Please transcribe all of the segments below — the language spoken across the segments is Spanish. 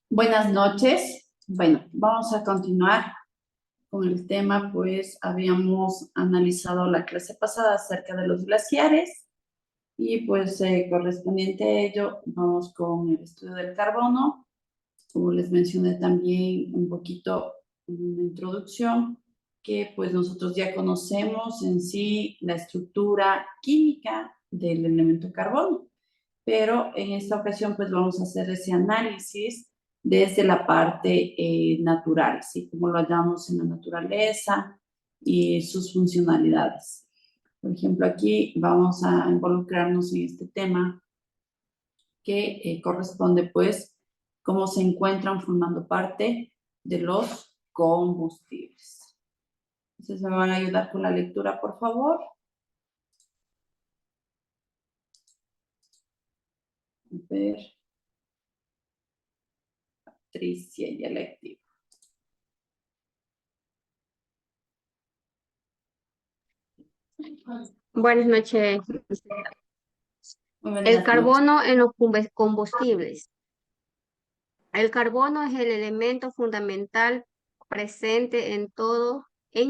Buenas noches. Bueno, vamos a continuar con el tema, pues habíamos analizado la clase pasada acerca de los glaciares y pues correspondiente a ello vamos con el estudio del carbono. Como les mencioné también un poquito en una introducción, que pues nosotros ya conocemos en sí la estructura química del elemento carbono, pero en esta ocasión pues vamos a hacer ese análisis desde la parte natural, ¿sí? Como lo hallamos en la naturaleza y sus funcionalidades. Por ejemplo, aquí vamos a involucrarnos en este tema que corresponde pues cómo se encuentran formando parte de los combustibles. Entonces, ¿me van a ayudar con la lectura, por favor? A ver, Patricia y Electivo. Buenas noches. Muy El buenas noches. carbono en los combustibles. El carbono es el elemento fundamental presente en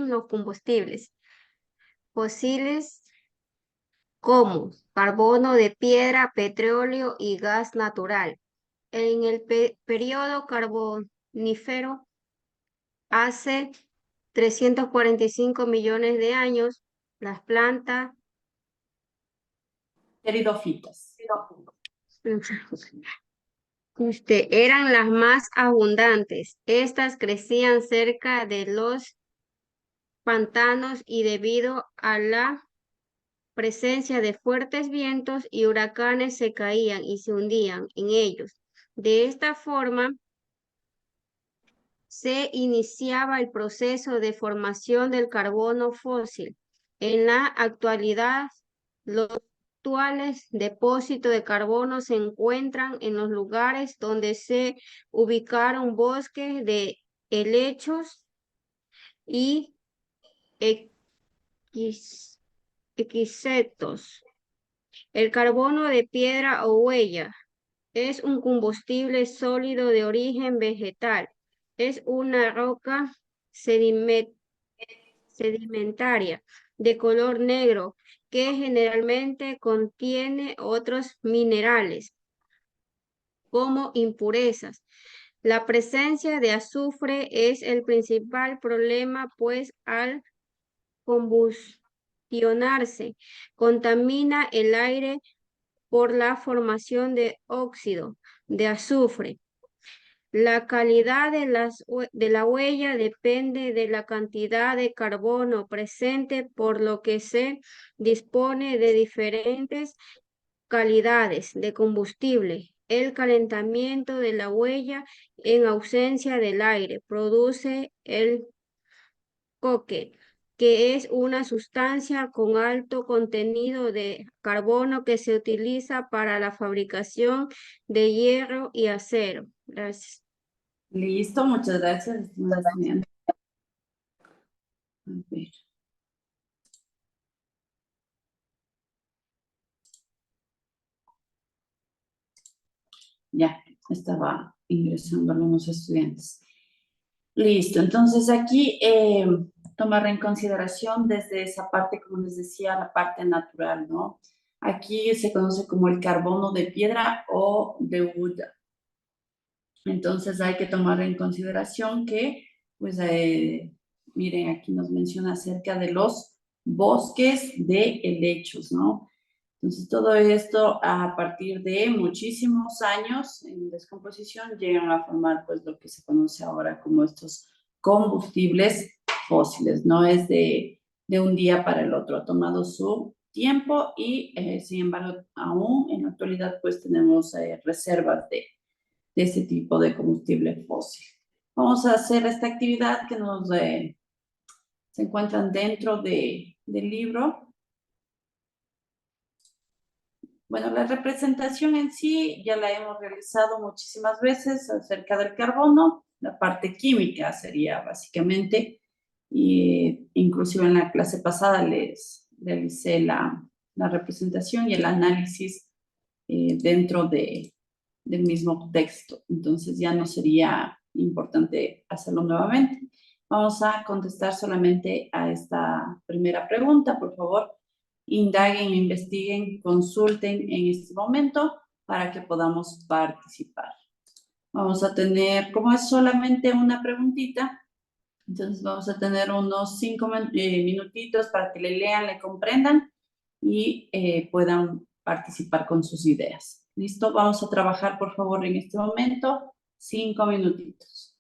los combustibles fósiles como carbono de piedra, petróleo y gas natural. En el periodo carbonífero, hace 345 millones de años, las plantas Pteridofitas. eran las más abundantes. Estas crecían cerca de los pantanos y debido a la presencia de fuertes vientos y huracanes se caían y se hundían en ellos. De esta forma se iniciaba el proceso de formación del carbono fósil. En la actualidad, los actuales depósitos de carbono se encuentran en los lugares donde se ubicaron bosques de helechos y equis- equisetos. El carbono de piedra o huella es un combustible sólido de origen vegetal. Es una roca sedimentaria de color negro que generalmente contiene otros minerales como impurezas. La presencia de azufre es el principal problema, pues al combustionarse contamina el aire por la formación de óxido de azufre. La calidad de la huella depende de la cantidad de carbono presente, por lo que se dispone de diferentes calidades de combustible. El calentamiento de la huella en ausencia del aire produce el coque, que es una sustancia con alto contenido de carbono que se utiliza para la fabricación de hierro y acero. Gracias. Listo, muchas gracias, estimada estudiante. A ver, ya, estaba ingresando algunos estudiantes. Listo, entonces aquí tomar en consideración desde esa parte, como les decía, la parte natural, ¿no? Aquí se conoce como el carbono de piedra o de hulla. Entonces hay que tomar en consideración que, pues, miren, aquí nos menciona acerca de los bosques de helechos, ¿no? Entonces todo esto a partir de muchísimos años en descomposición llegan a formar pues lo que se conoce ahora como estos combustibles fósiles, no es de un día para el otro, ha tomado su tiempo y sin embargo aún en la actualidad pues tenemos reservas de ese tipo de combustible fósil. Vamos a hacer esta actividad que se encuentran dentro del libro. Bueno, la representación en sí ya la hemos realizado muchísimas veces acerca del carbono. La parte química sería básicamente, y inclusive en la clase pasada les realicé la representación y el análisis dentro del mismo texto. Entonces ya no sería importante hacerlo nuevamente. Vamos a contestar solamente a esta primera pregunta. Por favor, indaguen, investiguen, consulten en este momento para que podamos participar. Vamos a tener, como es solamente una preguntita, entonces vamos a tener unos 5 minutitos para que le lean, le comprendan y puedan participar con sus ideas. ¿Listo? Vamos a trabajar, por favor, en este momento 5 minutitos.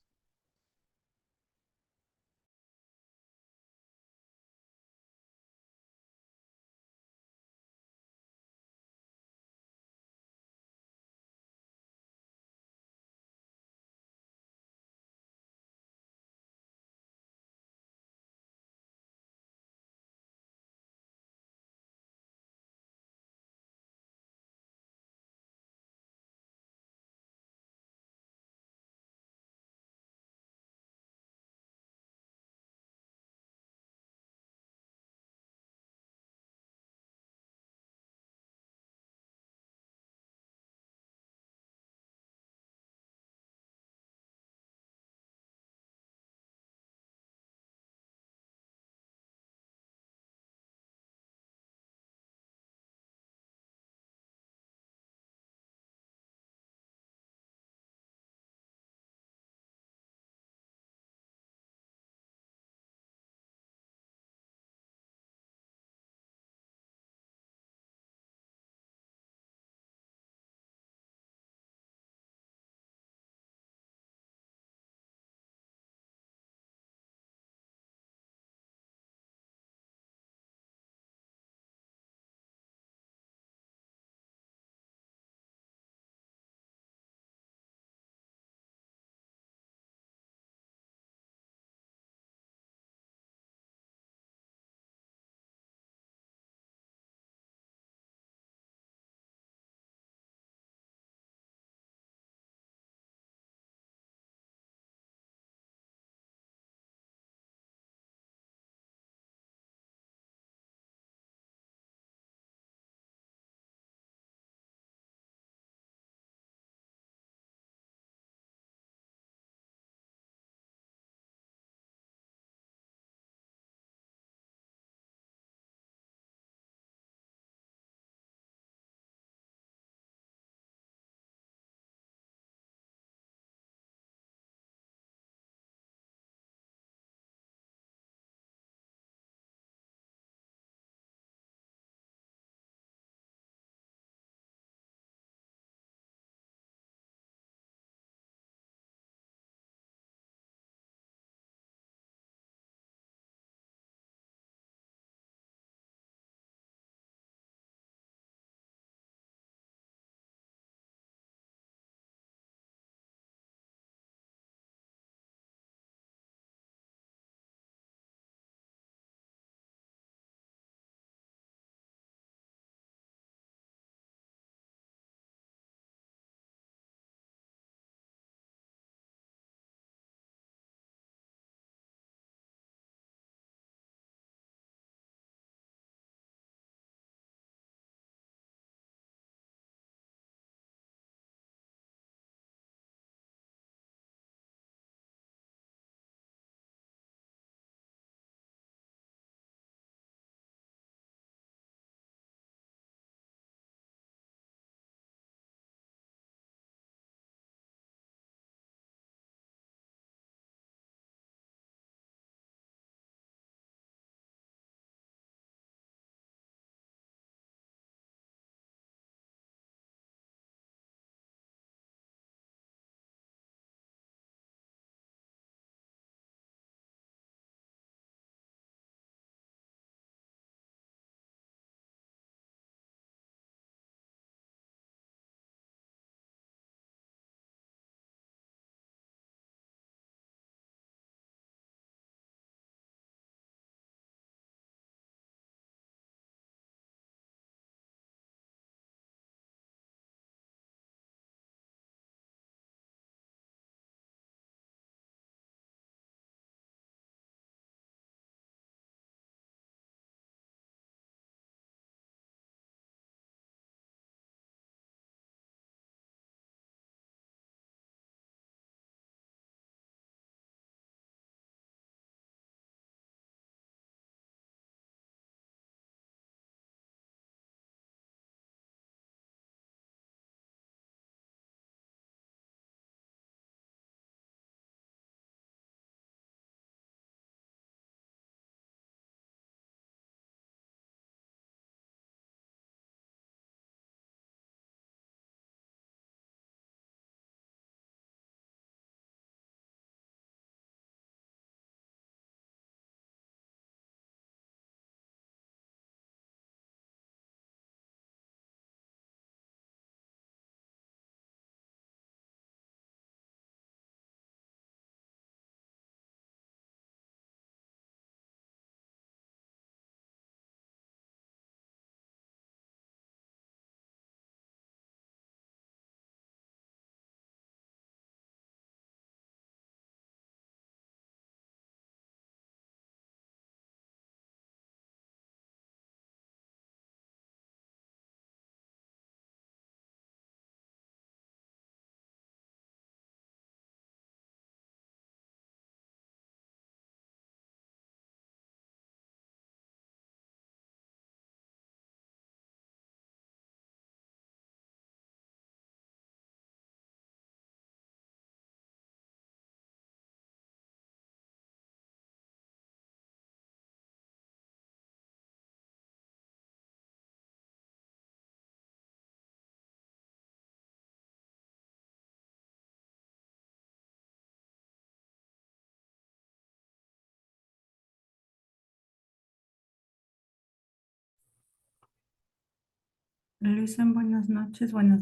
Luisa, buenas noches con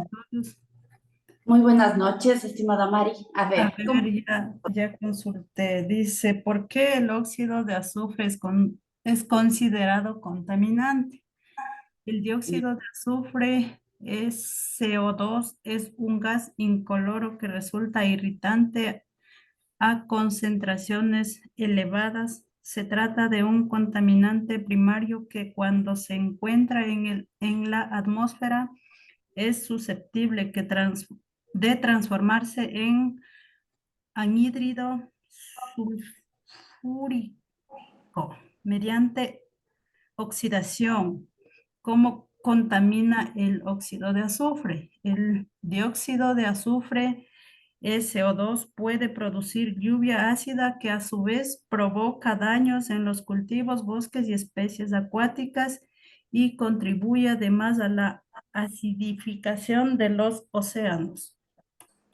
todos. Muy buenas noches, estimada Mari. A A ver, ver, ya consulté. Dice, ¿por qué el óxido de azufre es considerado contaminante? El dióxido de azufre es CO2, es un gas incoloro que resulta irritante a concentraciones elevadas. Se trata de un contaminante primario que cuando se encuentra en la atmósfera es susceptible de transformarse en anhídrido sulfúrico mediante oxidación. ¿Cómo contamina el óxido de azufre? El dióxido de azufre SO2 puede producir lluvia ácida que a su vez provoca daños en los cultivos, bosques y especies acuáticas y contribuye además a la acidificación de los océanos.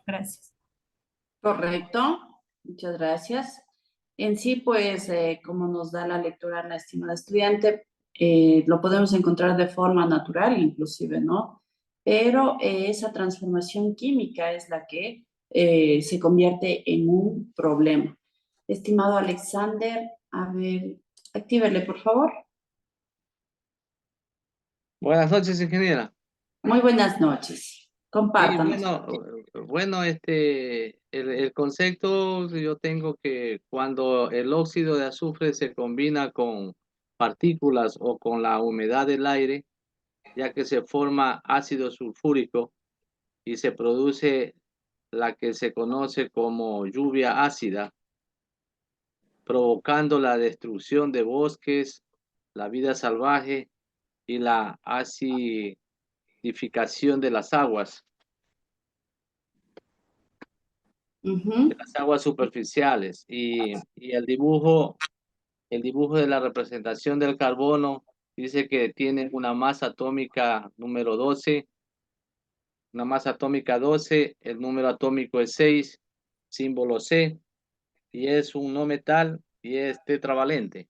Gracias. correcto, muchas gracias. En sí, pues, como nos da la lectura la estimada estudiante, lo podemos encontrar de forma natural, inclusive, ¿no? Pero esa transformación química es la que se convierte en un problema. Estimado Alexander, a ver, actívele, por favor. Buenas noches, ingeniera. Muy buenas noches. Sí, Compártanos. bueno, el concepto yo tengo que cuando el óxido de azufre se combina con partículas o con la humedad del aire, ya que se forma ácido sulfúrico y se produce la que se conoce como lluvia ácida, provocando la destrucción de bosques, la vida salvaje y la acidificación de las aguas. Ujú. De las aguas superficiales y el dibujo de la representación del carbono dice que tiene una masa atómica número 12, una masa atómica 12, el número atómico es 6, símbolo C, y es un no metal y es tetravalente.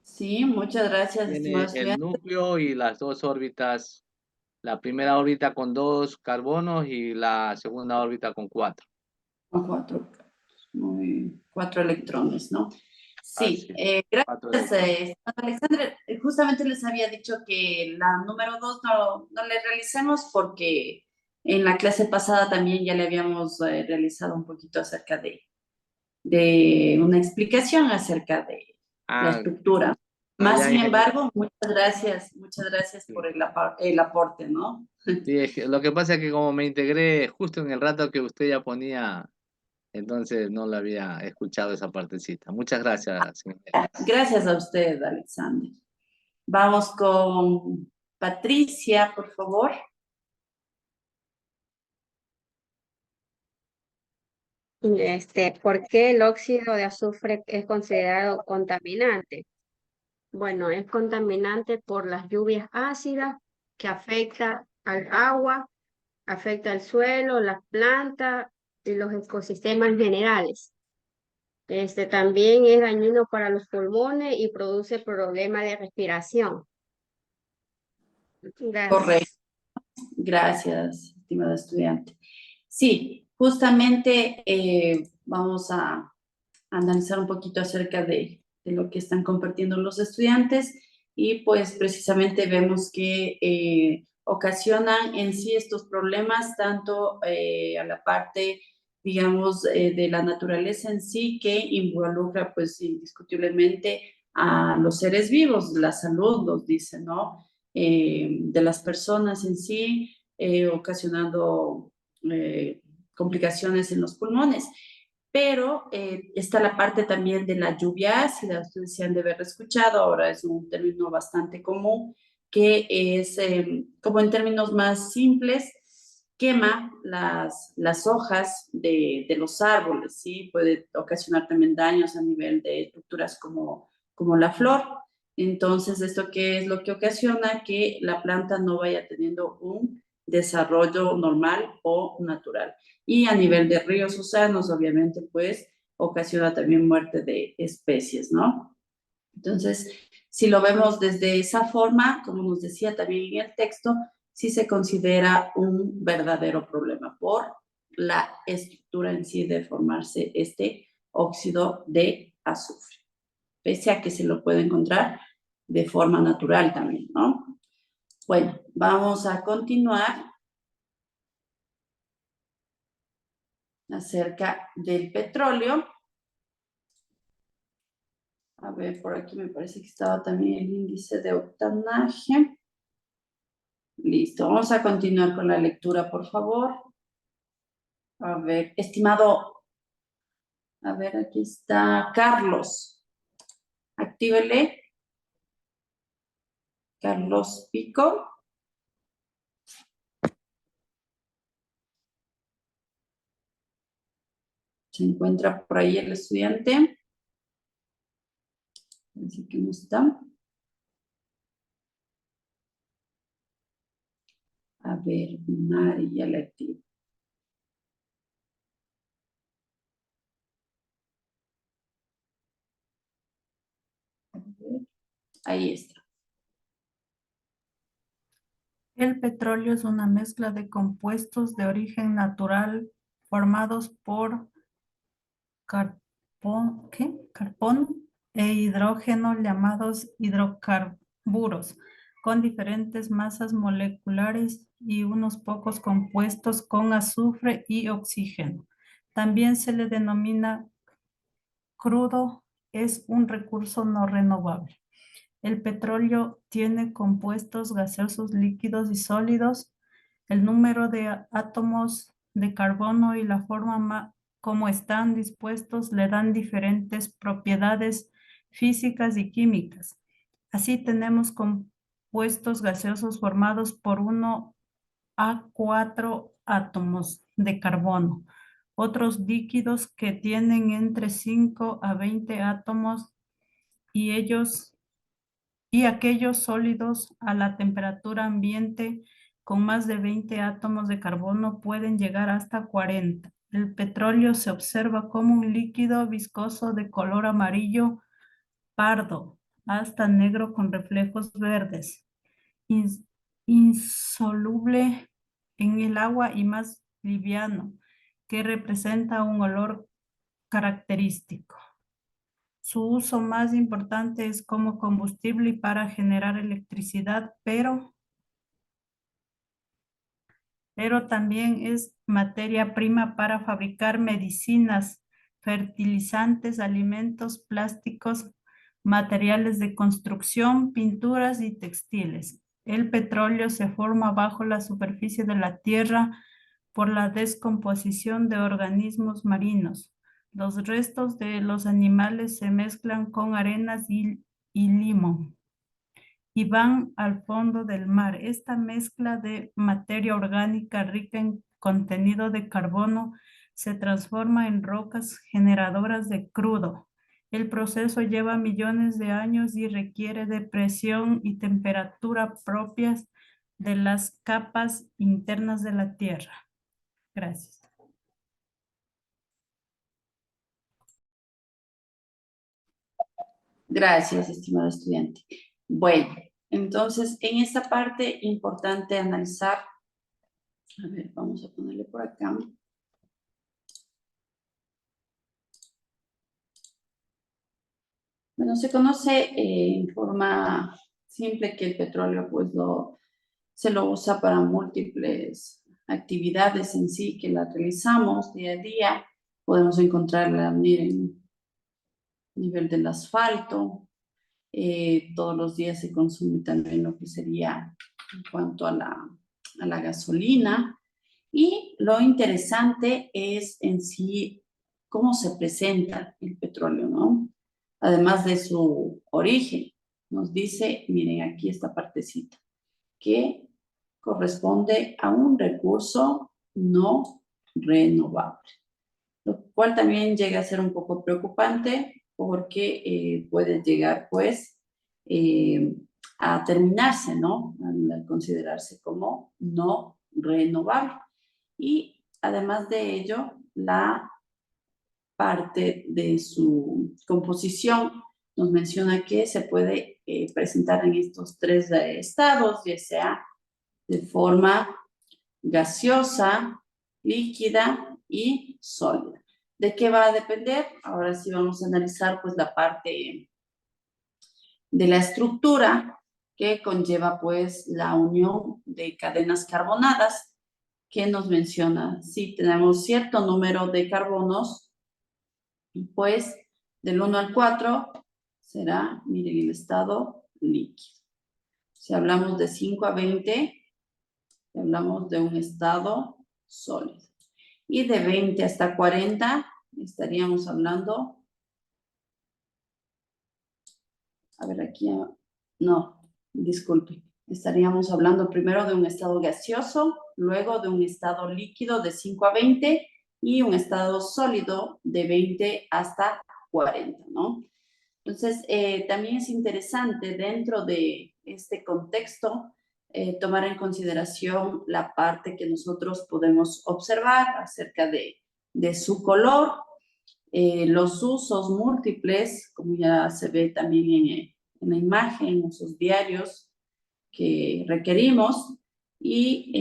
Sí, muchas gracias, estimado Tiene el estudiante. núcleo y las dos órbitas, la primera órbita con 2 carbonos y la segunda órbita con 4. Con cuatro electrones, ¿no? Sí, Así, 4 gracias, electrones. Alexandre. Justamente les había dicho que la número 2 no le realicemos porque en la clase pasada también ya le habíamos realizado un poquito acerca de una explicación acerca de la Ah, estructura. Más allá sin ingeniero. embargo, muchas gracias por el aporte, ¿no? Sí, es que lo que pasa es que como me integré justo en el rato que usted ya ponía, entonces no le había escuchado esa partecita. Muchas gracias, señor. Gracias a usted, Alexander. Vamos con Patricia, por favor. ¿Por qué el óxido de azufre es considerado contaminante? Bueno, es contaminante por las lluvias ácidas que afecta al agua, afecta al suelo, las plantas y los ecosistemas generales. También es dañino para los pulmones y produce problemas de respiración. Correcto. Gracias. Gracias, estimada estudiante. Sí, justamente vamos a analizar un poquito acerca de lo que están compartiendo los estudiantes y pues precisamente vemos que ocasionan en sí estos problemas tanto a la parte, digamos, de la naturaleza en sí que involucra pues indiscutiblemente a los seres vivos, la salud, nos dice, ¿no? De las personas en sí, ocasionando complicaciones en los pulmones. Pero está la parte también de la lluvia ácida, ustedes se han de haber escuchado, ahora es un término bastante común, que es, como en términos más simples, quema las hojas de los árboles, ¿sí? Puede ocasionar también daños a nivel de estructuras como la flor. Entonces, ¿esto qué es lo que ocasiona? Que la planta no vaya teniendo un desarrollo normal o natural. Y a nivel de ríos, océanos, obviamente, pues ocasiona también muerte de especies, ¿no? Entonces, si lo vemos desde esa forma, como nos decía también en el texto, sí se considera un verdadero problema por la estructura en sí de formarse este óxido de azufre, pese a que se lo puede encontrar de forma natural también, ¿no? Bueno, vamos a continuar acerca del petróleo. A ver, por aquí me parece que estaba también el índice de octanaje. Listo, vamos a continuar con la lectura, por favor. A ver, estimado, a ver, aquí está Carlos. Actívele. Carlos Pico. ¿Se encuentra por ahí el estudiante? Parece que no está. A ver, Mari, ya le activo. A ver, ahí está. El petróleo es una mezcla de compuestos de origen natural formados por carbono e hidrógeno llamados hidrocarburos, con diferentes masas moleculares y unos pocos compuestos con azufre y oxígeno. También se le denomina crudo, es un recurso no renovable. El petróleo tiene compuestos gaseosos, líquidos y sólidos. El número de átomos de carbono y la forma como están dispuestos le dan diferentes propiedades físicas y químicas. Así tenemos compuestos gaseosos formados por 1 a 4 átomos de carbono. Otros líquidos que tienen entre 5 a 20 átomos y aquellos sólidos a la temperatura ambiente con más de 20 átomos de carbono pueden llegar hasta 40. El petróleo se observa como un líquido viscoso de color amarillo pardo hasta negro con reflejos verdes, insoluble en el agua y más liviano, que representa un olor característico. Su uso más importante es como combustible y para generar electricidad, pero también es materia prima para fabricar medicinas, fertilizantes, alimentos, plásticos, materiales de construcción, pinturas y textiles. El petróleo se forma bajo la superficie de la tierra por la descomposición de organismos marinos. Los restos de los animales se mezclan con arenas y limón y van al fondo del mar. Esta mezcla de materia orgánica rica en contenido de carbono se transforma en rocas generadoras de crudo. El proceso lleva millones de años y requiere de presión y temperatura propias de las capas internas de la Tierra. Gracias. Gracias, estimado estudiante. Bueno, entonces, en esta parte importante analizar, a ver, vamos a ponerle por acá. Bueno, se conoce en forma simple que el petróleo pues se lo usa para múltiples actividades en sí que la realizamos día a día. Podemos encontrarla, miren, nivel del asfalto. Todos los días se consume también lo que sería en cuanto a la gasolina. Y lo interesante es en sí cómo se presenta el petróleo, ¿no? Además de su origen. Nos dice, miren aquí esta partecita, que corresponde a un recurso no renovable, lo cual también llega a ser un poco preocupante porque puede llegar pues a terminarse, ¿no? Al considerarse como no renovable. Y además de ello, la parte de su composición nos menciona que se puede presentar en estos tres estados, ya sea de forma gaseosa, líquida y sólida. ¿De qué va a depender? Ahora sí vamos a analizar pues la parte de la estructura que conlleva pues la unión de cadenas carbonadas que nos menciona. Si tenemos cierto número de carbonos, pues del 1 al 4 será, miren, el estado líquido. Si hablamos de 5 a 20, hablamos de un estado sólido. Y de 20 hasta 40 estaríamos hablando, a ver aquí, no, disculpe, estaríamos hablando primero de un estado gaseoso, luego de un estado líquido de 5 a 20 y un estado sólido de 20 hasta 40, ¿no? Entonces, también es interesante dentro de este contexto tomar en consideración la parte que nosotros podemos observar acerca de su color, los usos múltiples, como ya se ve también en la imagen, en esos diarios que requerimos, y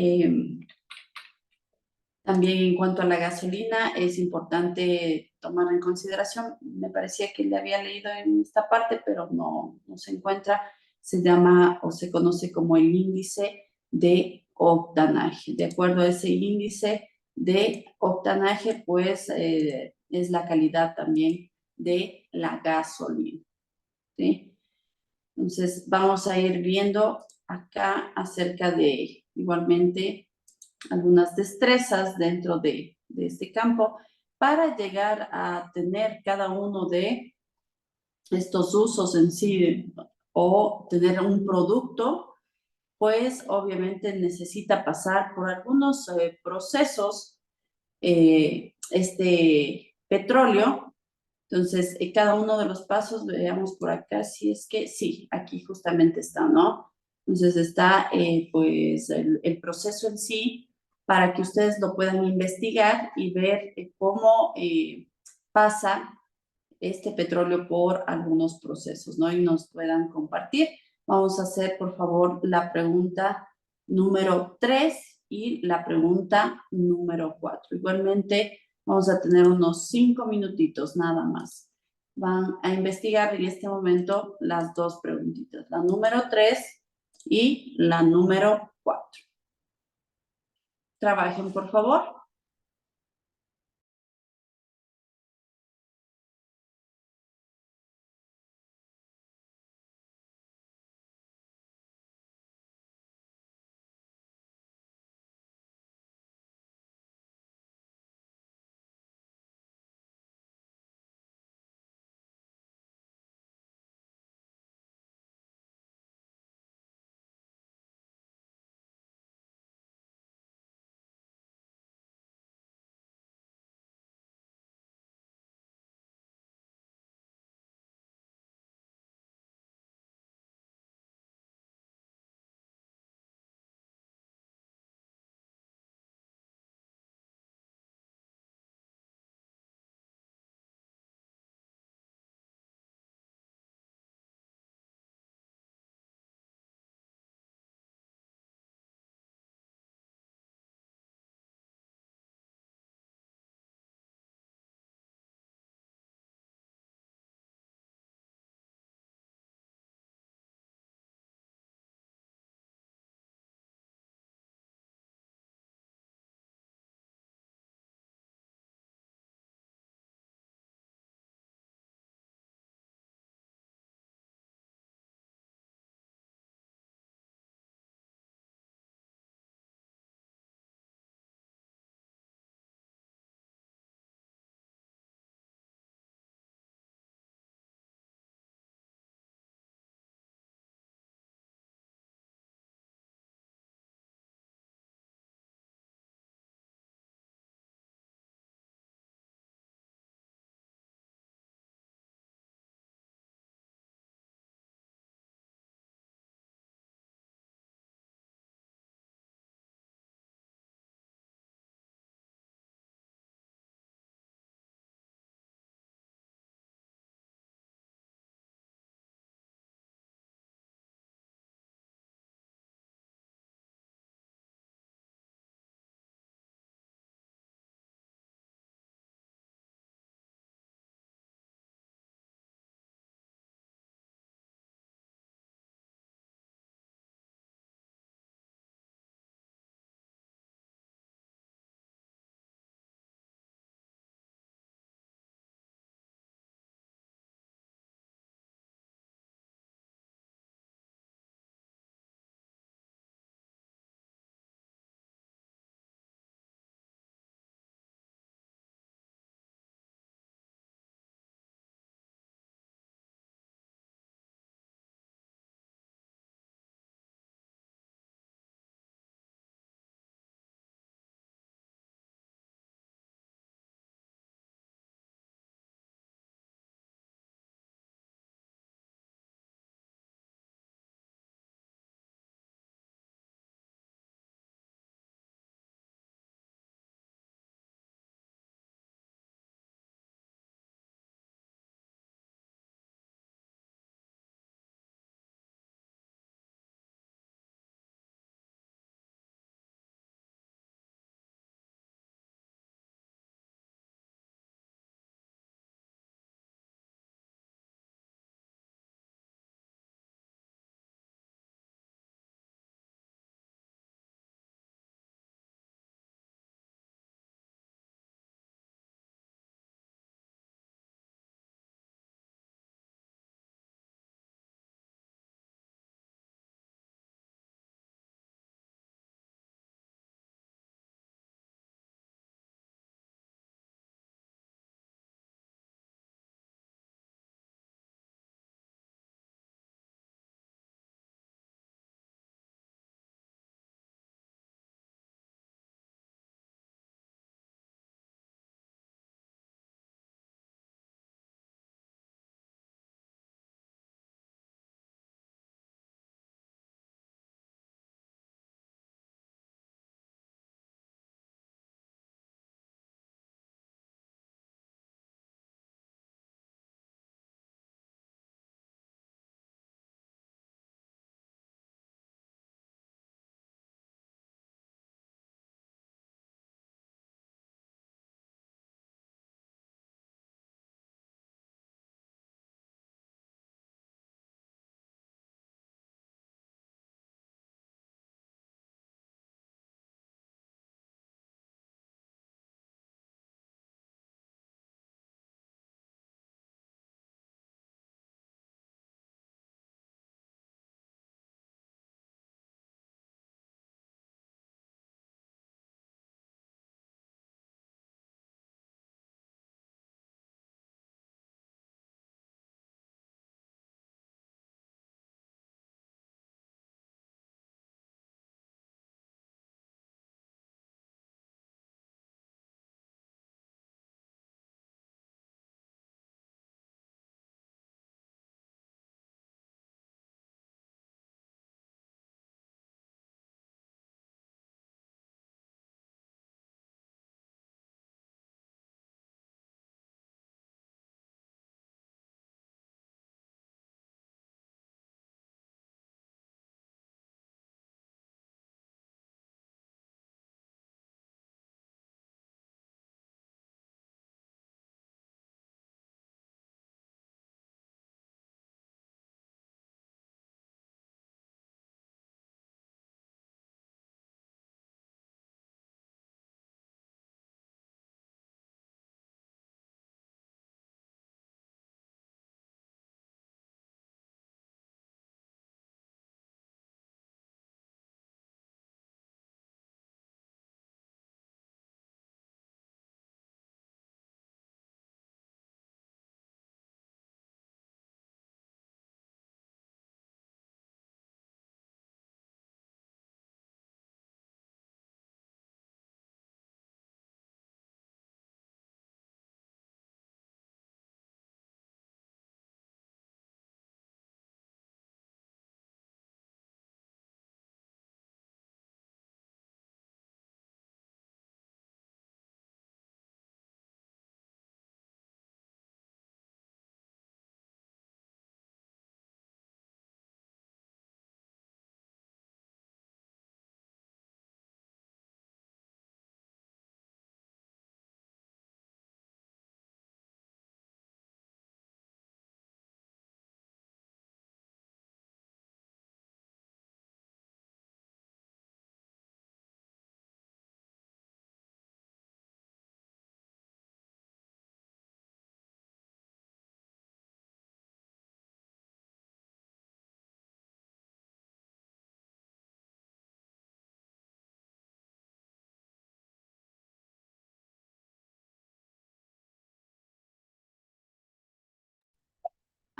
también en cuanto a la gasolina, es importante tomar en consideración, me parecía que le había leído en esta parte, pero no se encuentra, se llama o se conoce como el índice de octanaje. De acuerdo a ese índice de octanaje, pues es la calidad también de la gasolina, ¿sí? Entonces, vamos a ir viendo acá acerca de, igualmente, algunas destrezas dentro de este campo para llegar a tener cada uno de estos usos en sí o tener un producto, pues obviamente necesita pasar por algunos procesos este petróleo. Entonces, cada uno de los pasos, veamos por acá, si es que sí, aquí justamente está, ¿no? Entonces está pues el proceso en sí para que ustedes lo puedan investigar y ver cómo pasa este petróleo por algunos procesos, ¿no? Y nos puedan compartir. Vamos a hacer, por favor, la pregunta número 3 y la pregunta número 4. Igualmente, vamos a tener unos 5 minutitos nada más. Van a investigar en este momento las dos preguntitas, la número 3 y la número 4. Trabajen, por favor.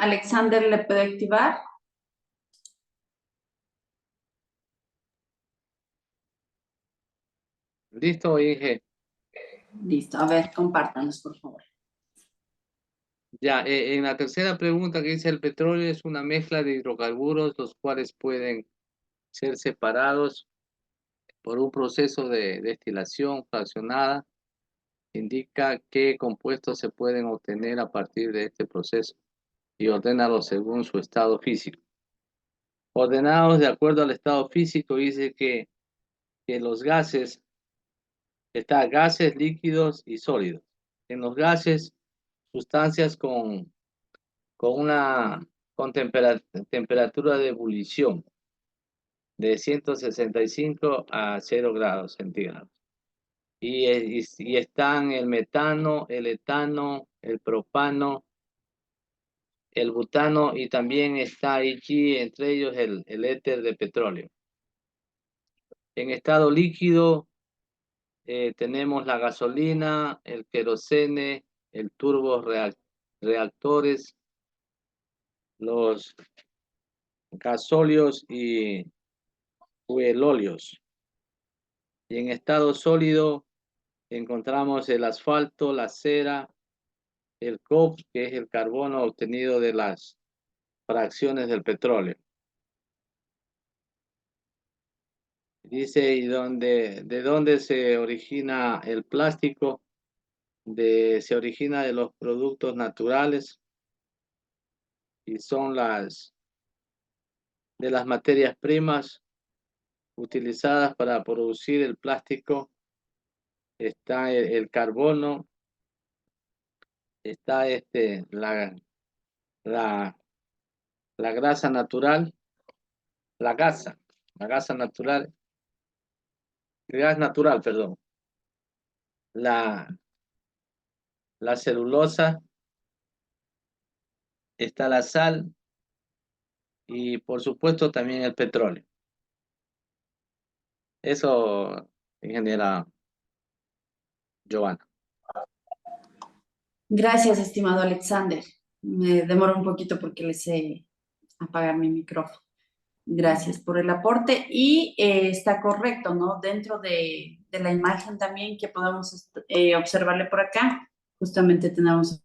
Alexander, ¿le puede activar? ¿Listo, Inge? Listo, a ver, compártanos, por favor. Ya, en la tercera pregunta que dice el petróleo es una mezcla de hidrocarburos, los cuales pueden ser separados por un proceso de destilación fraccionada. Indica qué compuestos se pueden obtener a partir de este proceso y ordénalos según su estado físico. Ordenados de acuerdo al estado físico, dice que los gases, está gases, líquidos y sólidos. En los gases, sustancias con temperatura de ebullición de 165 a 0 grados centígrados. Y están el metano, el etano, el propano, el butano y también está allí entre ellos el éter de petróleo. En estado líquido tenemos la gasolina, el querosene, el turboreactores, los gasóleos y fuelóleos. Y en estado sólido encontramos el asfalto, la cera, el coke, que es el carbono obtenido de las fracciones del petróleo. Dice, ¿y de dónde se origina el plástico? Se origina de los productos naturales y son de las materias primas utilizadas para producir el plástico. Está el carbono, está la grasa natural, la gasa natural, el gas natural, perdón, la celulosa, está la sal y por supuesto también el petróleo. Eso, ingeniera Giovanna. Gracias, estimado Alexander. Me demoro un poquito porque le sé apagar mi micrófono. Gracias por el aporte y está correcto, ¿no? Dentro de la imagen también que podemos observarle por acá, justamente tenemos